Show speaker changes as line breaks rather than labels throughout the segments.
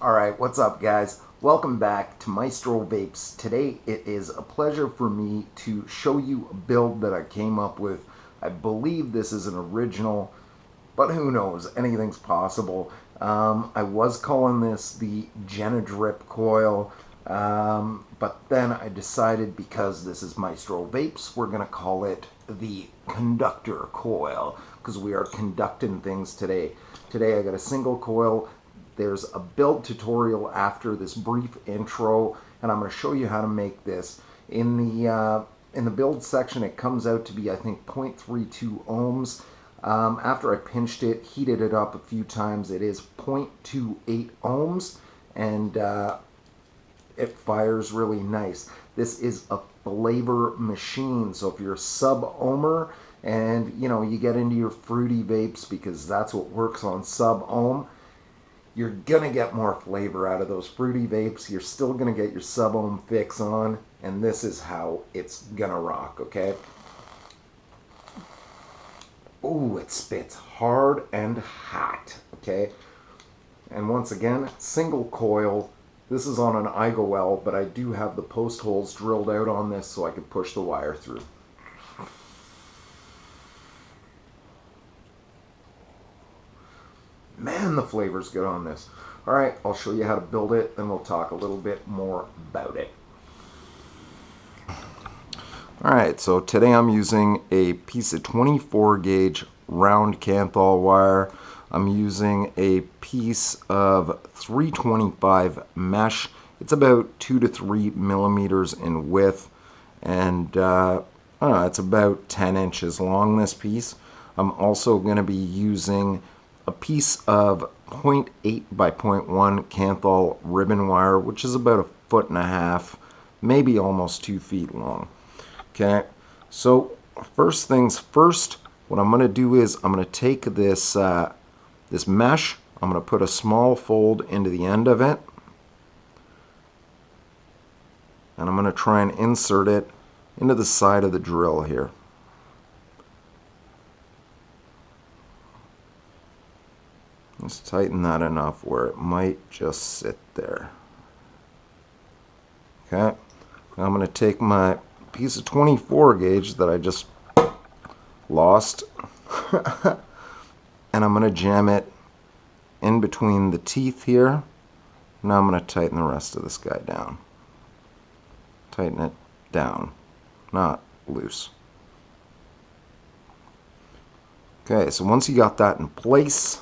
Alright, what's up guys? Welcome back to Maestro Vapes. Today it is a pleasure for me to show you a build that I came up with. I believe this is an original, but who knows, anything's possible. I was calling this the Drip Coil, but then I decided because this is Maestro Vapes, we're going to call it the Conductor Coil, because we are conducting things today. Today I got a single coil. There's a build tutorial after this brief intro, and I'm going to show you how to make this. In the build section, it comes out to be, I think, 0.32 ohms. After I pinched it, heated it up a few times, it is 0.28 ohms, and it fires really nice. This is a flavor machine, so if you're a sub-ohmer and you get into your fruity vapes, because that's what works on sub-ohm, you're gonna get more flavor out of those fruity vapes. You're still gonna get your sub-ohm fix on, and this is how it's gonna rock, okay? Ooh, it spits hard and hot, okay? And once again, single coil. This is on an IGOL, but I do have the post holes drilled out on this so I can push the wire through. Man, the flavor's good on this. Alright, I'll show you how to build it, then we'll talk a little bit more about it. Alright, so today I'm using a piece of 24 gauge round kanthal wire. I'm using a piece of 325 mesh. It's about 2 to 3 millimeters in width, and it's about 10 inches long, this piece. I'm also going to be using a piece of 0.8 by 0.1 kanthal ribbon wire, which is about 1.5 feet, maybe almost 2 feet long. Okay, so first things first, what I'm going to do is I'm going to take this this mesh, I'm going to put a small fold into the end of it, and I'm going to try and insert it into the side of the drill here. Just tighten that enough where it might just sit there. Okay, now I'm going to take my piece of 24 gauge that I just lost and I'm going to jam it in between the teeth here. Now I'm going to tighten the rest of this guy down. Tighten it down, not loose. Okay, so once you got that in place,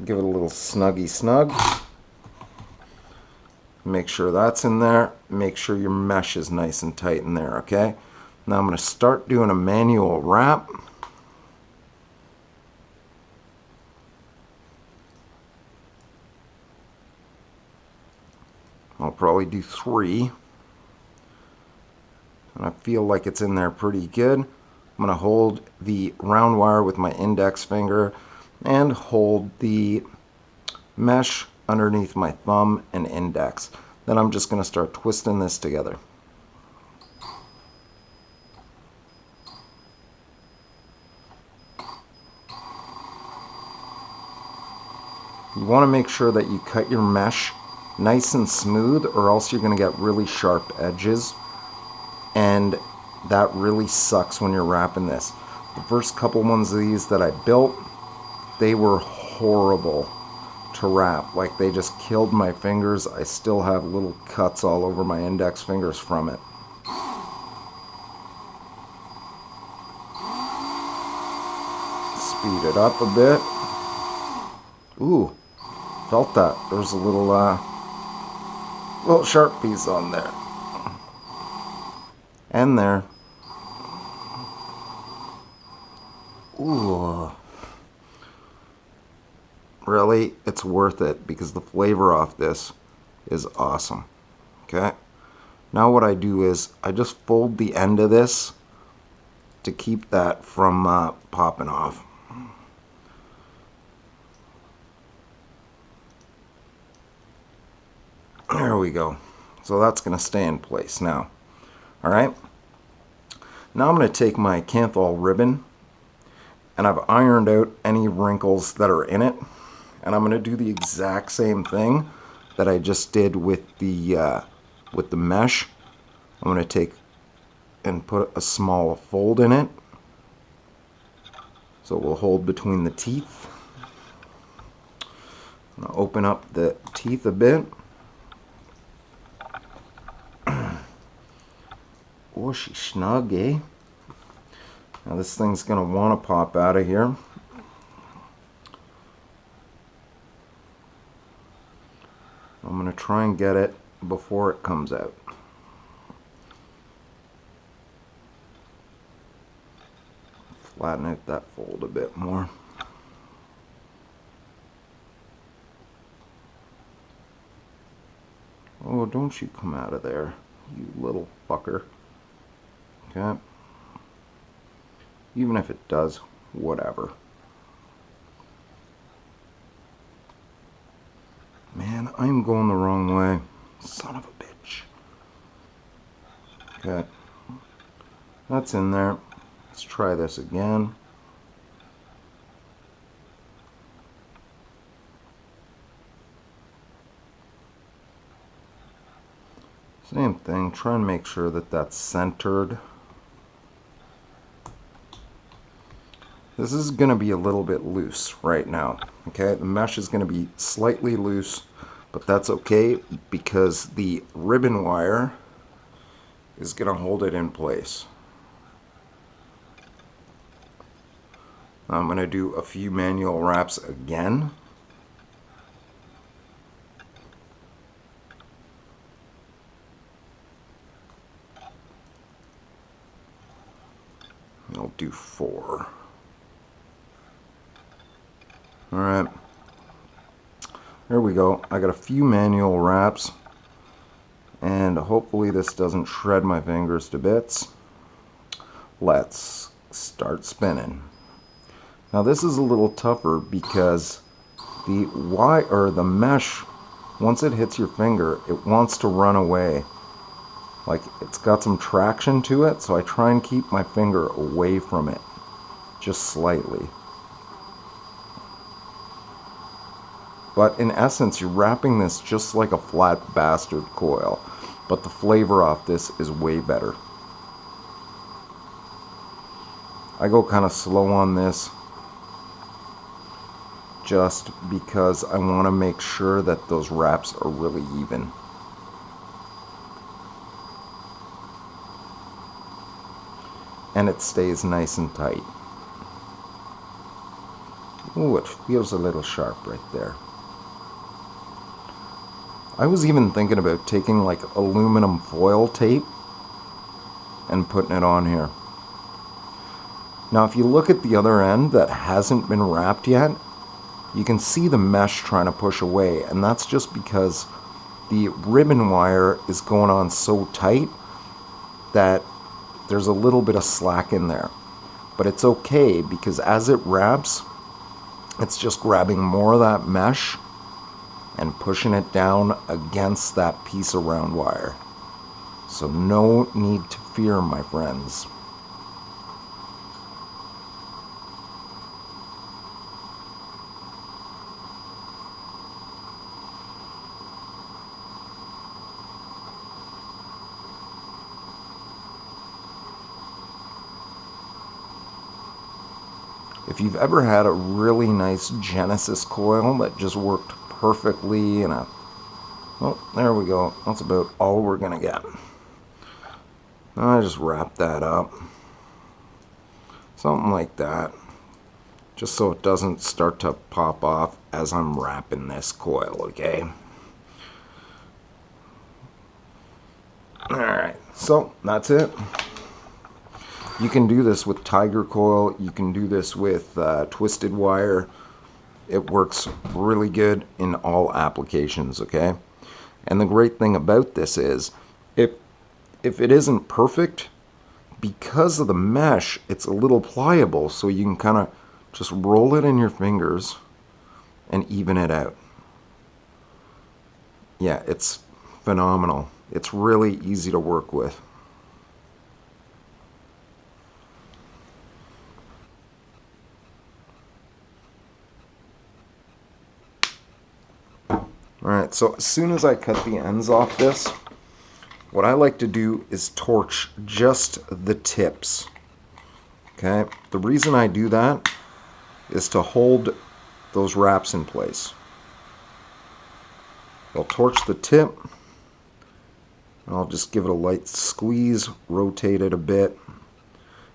give it a little snuggy snug. Make sure that's in there. Make sure your mesh is nice and tight in there, okay? Now I'm going to start doing a manual wrap. I'll probably do 3. And I feel like it's in there pretty good. I'm going to hold the round wire with my index finger and hold the mesh underneath my thumb and index. Then I'm just going to start twisting this together. You want to make sure that you cut your mesh nice and smooth, or else you're going to get really sharp edges, and that really sucks when you're wrapping this. The first couple ones of these that I built, they were horrible to wrap. Like, they just killed my fingers. I still have little cuts all over my index fingers from it. Speed it up a bit. Ooh, felt that. There's a little sharp piece on there. And there. Ooh. Really, it's worth it because the flavor off this is awesome. Okay, now what I do is I just fold the end of this to keep that from popping off. There we go. So that's going to stay in place now. Alright, now I'm going to take my kanthal ribbon, and I've ironed out any wrinkles that are in it. And I'm going to do the exact same thing that I just did with the mesh. I'm going to take and put a small fold in it, so it will hold between the teeth. I'm going to open up the teeth a bit. Oh, she's snug, eh? Now this thing's going to want to pop out of here. I'm going to try and get it before it comes out. Flatten out that fold a bit more. Oh, don't you come out of there, you little fucker. Okay. Even if it does, whatever. Man, I'm going the wrong way. Son of a bitch. Okay. That's in there. Let's try this again. Same thing. Try and make sure that that's centered. This is going to be a little bit loose right now. Okay, the mesh is going to be slightly loose, but that's okay because the ribbon wire is going to hold it in place. I'm going to do a few manual wraps again. I'll do 4. Alright. There we go. I got a few manual wraps. And hopefully this doesn't shred my fingers to bits. Let's start spinning. Now this is a little tougher because the wire or the mesh, once it hits your finger, it wants to run away. Like it's got some traction to it, so I try and keep my finger away from it, just slightly. But in essence, you're wrapping this just like a flat bastard coil, but the flavor off this is way better. I go kind of slow on this just because I want to make sure that those wraps are really even. And it stays nice and tight. Ooh, it feels a little sharp right there. I was even thinking about taking like aluminum foil tape and putting it on here. Now if you look at the other end that hasn't been wrapped yet, you can see the mesh trying to push away, and that's just because the ribbon wire is going on so tight that there's a little bit of slack in there. But it's okay because as it wraps, it's just grabbing more of that mesh and pushing it down against that piece of round wire. So no need to fear, my friends. If you've ever had a really nice Genesis coil that just worked perfectly in a... Oh, there we go. That's about all we're going to get. I just wrap that up. Something like that. Just so it doesn't start to pop off as I'm wrapping this coil, okay? Alright, so that's it. You can do this with Tiger coil. You can do this with twisted wire. It works really good in all applications, okay? And the great thing about this is, if it isn't perfect, because of the mesh, it's a little pliable, so you can kind of just roll it in your fingers and even it out. Yeah, it's phenomenal. It's really easy to work with. Alright, so as soon as I cut the ends off this, what I like to do is torch just the tips. Okay, the reason I do that is to hold those wraps in place. I'll torch the tip. I'll just give it a light squeeze, rotate it a bit,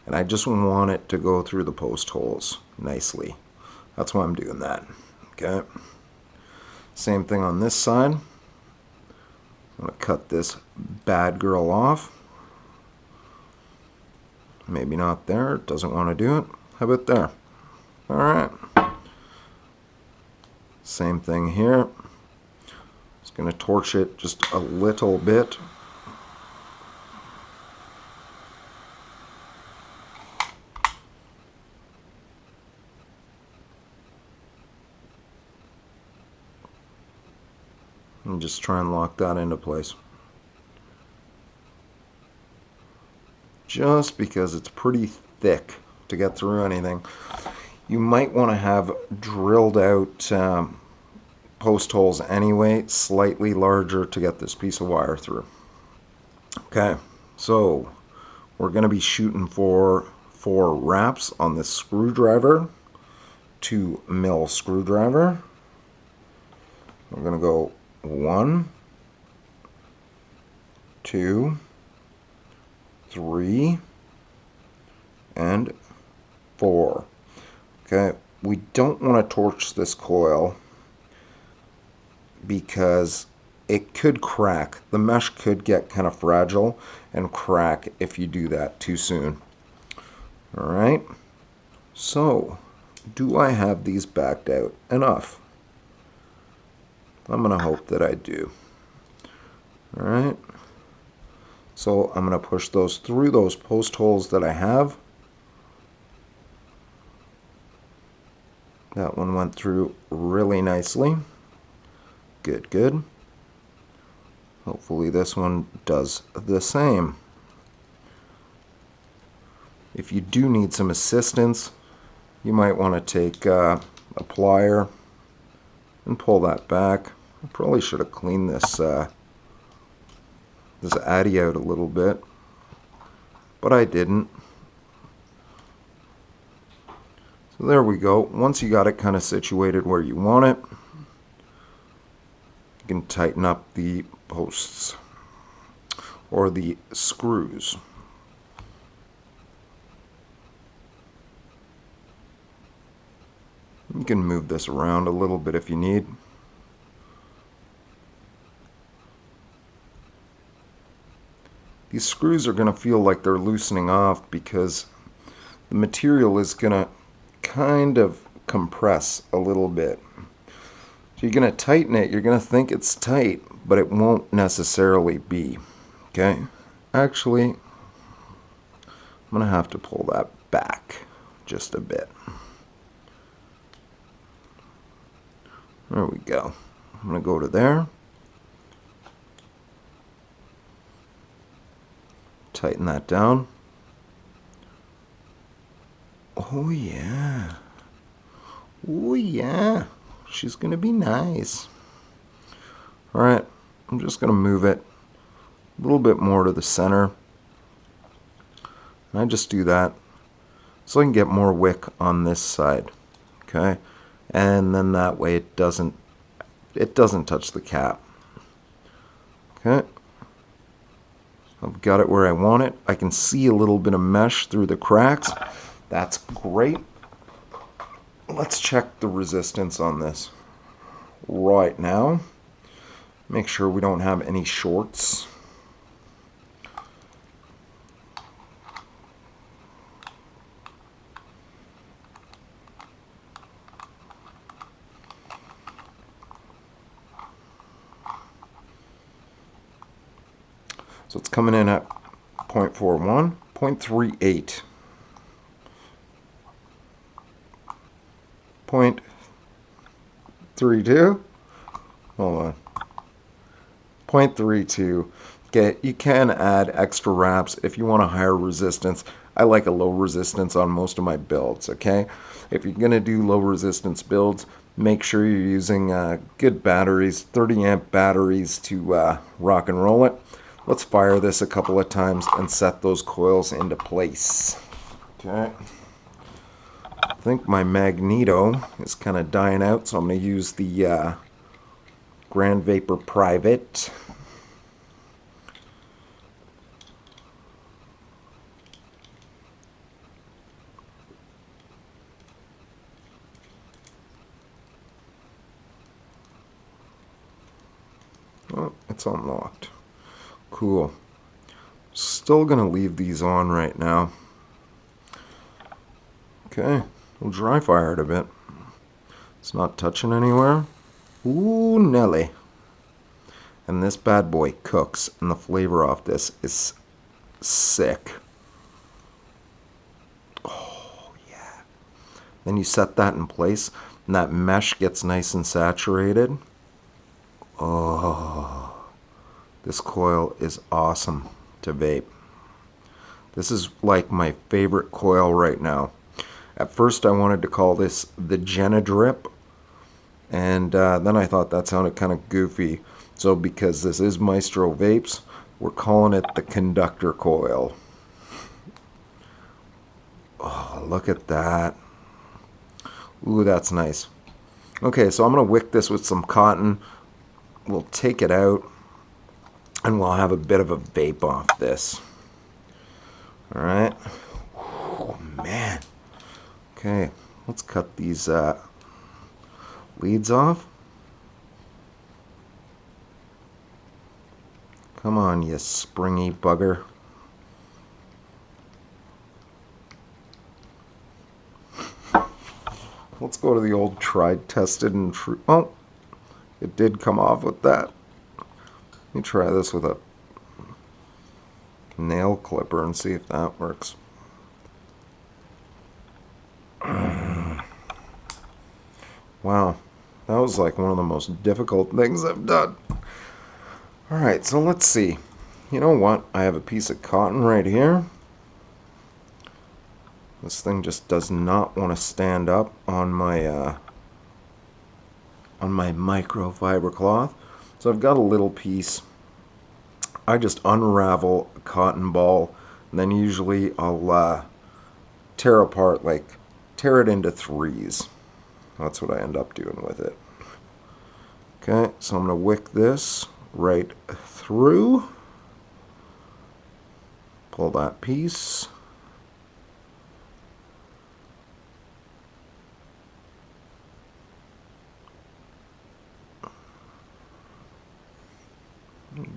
and I just want it to go through the post holes nicely. That's why I'm doing that. Okay. Same thing on this side. I'm going to cut this bad girl off. Maybe not there. It doesn't want to do it. How about there? Alright. Same thing here. Just going to torch it just a little bit. And just try and lock that into place. Just because it's pretty thick to get through anything. You might want to have drilled out post holes anyway, slightly larger to get this piece of wire through. Okay, so we're going to be shooting for 4 wraps on this screwdriver, 2 mil screwdriver. We're going to go 1, 2, 3, and 4. Okay, we don't want to torch this coil because it could crack. The mesh could get kind of fragile and crack if you do that too soon. Alright, so do I have these backed out enough? I'm going to hope that I do. Alright. So I'm going to push those through those post holes that I have. That one went through really nicely. Good, good. Hopefully this one does the same. If you do need some assistance, you might want to take a plier and pull that back. I probably should have cleaned this this addy out a little bit, but I didn't. So there we go. Once you got it kind of situated where you want it, you can tighten up the posts or the screws. You can move this around a little bit if you need. These screws are going to feel like they're loosening off because the material is going to kind of compress a little bit. So you're going to tighten it, you're going to think it's tight, but it won't necessarily be. Okay? Actually, I'm going to have to pull that back just a bit. There we go. I'm going to go to there. Tighten that down. Oh yeah. Oh yeah. She's going to be nice. Alright, I'm just going to move it a little bit more to the center. And I just do that so I can get more wick on this side. Okay? And then that way it doesn't touch the cap. Okay? I've got it where I want it. I can see a little bit of mesh through the cracks. That's great. Let's check the resistance on this right now. Make sure we don't have any shorts. So it's coming in at 0.41, 0.38, 0.32, hold on, 0.32. Okay, you can add extra wraps if you want a higher resistance. I like a low resistance on most of my builds, okay? If you're going to do low resistance builds, Make sure you're using good batteries, 30 amp batteries to rock and roll it. Let's fire this a couple of times and set those coils into place. Okay. I think my magneto is kind of dying out, so I'm going to use the Grand Vaper Private. Oh, it's unlocked. Cool. Still going to leave these on right now. Okay, we'll dry fire it a bit. It's not touching anywhere. Ooh, Nelly. And this bad boy cooks, and the flavor off this is sick. Oh, yeah. Then you set that in place, and that mesh gets nice and saturated. Oh, this coil is awesome to vape. This is like my favorite coil right now. At first I wanted to call this the Genadrip, and then I thought that sounded kind of goofy. So because this is Maestro Vapes, we're calling it the Conductor Coil. Oh, look at that. Ooh, that's nice. Okay, so I'm going to wick this with some cotton. We'll take it out, and we'll have a bit of a vape off this. Alright. Oh, man. Okay, let's cut these leads off. Come on, you springy bugger. Let's go to the old tried, tested, and true. Oh, it did come off with that. Let me try this with a nail clipper and see if that works. Wow, that was like one of the most difficult things I've done. Alright, so let's see. You know what? I have a piece of cotton right here. This thing just does not want to stand up on my microfiber cloth. So I've got a little piece. I just unravel a cotton ball, and then usually I'll tear it into threes. That's what I end up doing with it. Okay, so I'm going to wick this right through. Pull that piece.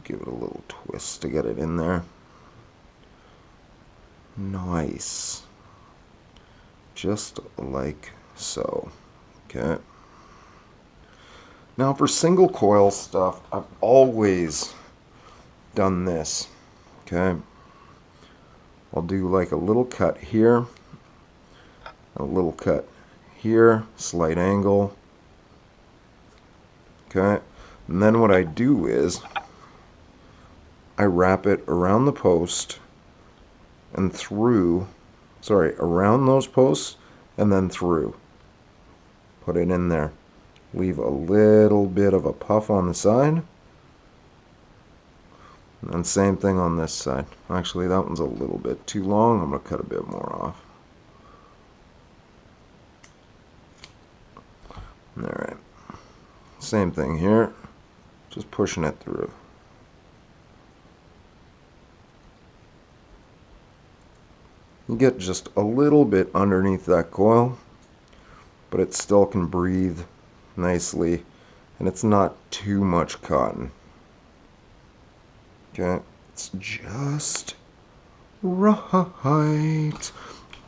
Give it a little twist to get it in there. Nice. Just like so. Okay. Now for single coil stuff, I've always done this. Okay. I'll do like a little cut here, a little cut here, slight angle. Okay. And then what I do is I wrap it around the post and through, around those posts and then through. Put it in there. Leave a little bit of a puff on the side. And same thing on this side. Actually, that one's a little bit too long. I'm going to cut a bit more off. Alright. Same thing here. Just pushing it through. You get just a little bit underneath that coil, but it still can breathe nicely, and it's not too much cotton. Okay, it's just right.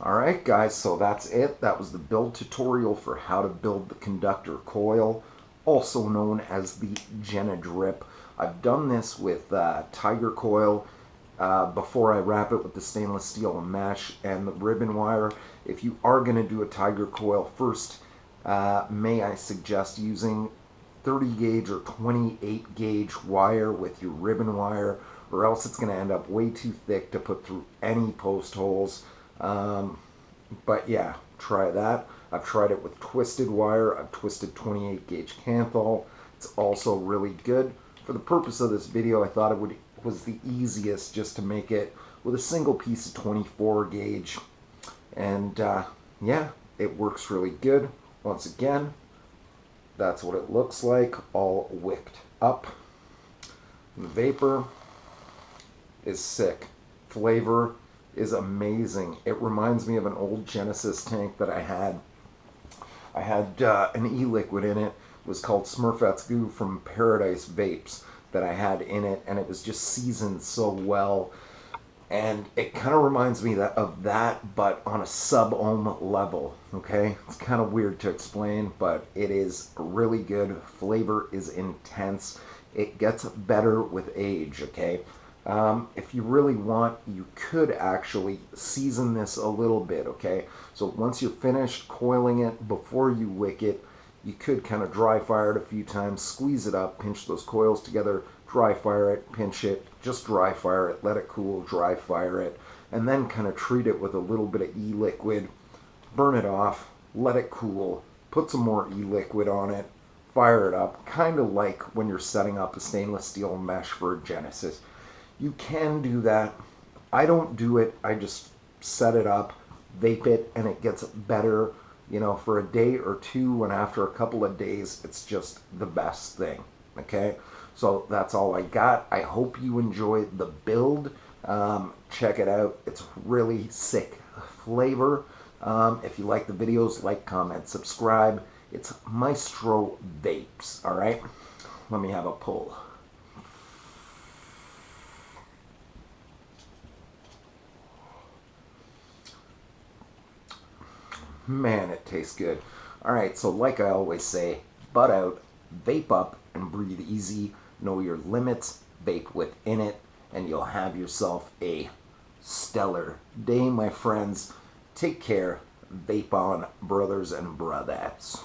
Alright guys, so that's it. That was the build tutorial for how to build the Conductor Coil, also known as the Genadrip. I've done this with Tiger Coil before I wrap it with the stainless steel mesh and the ribbon wire. If you are going to do a Tiger Coil first, may I suggest using 30 gauge or 28 gauge wire with your ribbon wire, or else it's going to end up way too thick to put through any post holes. But yeah, try that. I've tried it with twisted wire. I've twisted 28 gauge kanthal. It's also really good. For the purpose of this video, I thought it was the easiest just to make it with a single piece of 24 gauge. And yeah, it works really good. Once again, that's what it looks like, all wicked up. The Vaper is sick. Flavor is amazing. It reminds me of an old Genesis tank that I had. I had an e-liquid in it. It was called Smurfette's Goo from Paradise Vapes that I had in it, and it was just seasoned so well. And it kind of reminds me of that, but on a sub-ohm level, okay? It's kind of weird to explain, but it is really good. Flavor is intense. It gets better with age, okay? If you really want, you could actually season this a little bit, okay? So once you're finished coiling it, before you wick it, you could kind of dry fire it a few times, squeeze it up, pinch those coils together, dry fire it, pinch it, just dry fire it, let it cool, dry fire it, and then kind of treat it with a little bit of e-liquid, burn it off, let it cool, put some more e-liquid on it, fire it up, kind of like when you're setting up a stainless steel mesh for a Genesis. You can do that. I don't do it. I just set it up, vape it, and it gets better, you know, for a day or two, and after a couple of days, it's just the best thing, okay? So that's all I got. I hope you enjoy the build. Check it out. It's really sick flavor. If you like the videos, like, comment, subscribe. It's Maestro Vapes, all right? Let me have a pull. Man, it tastes good. All right, so like I always say, bud out, vape up, and breathe easy. Know your limits, vape within it, and you'll have yourself a stellar day, my friends. Take care. Vape on, brothers and brothettes.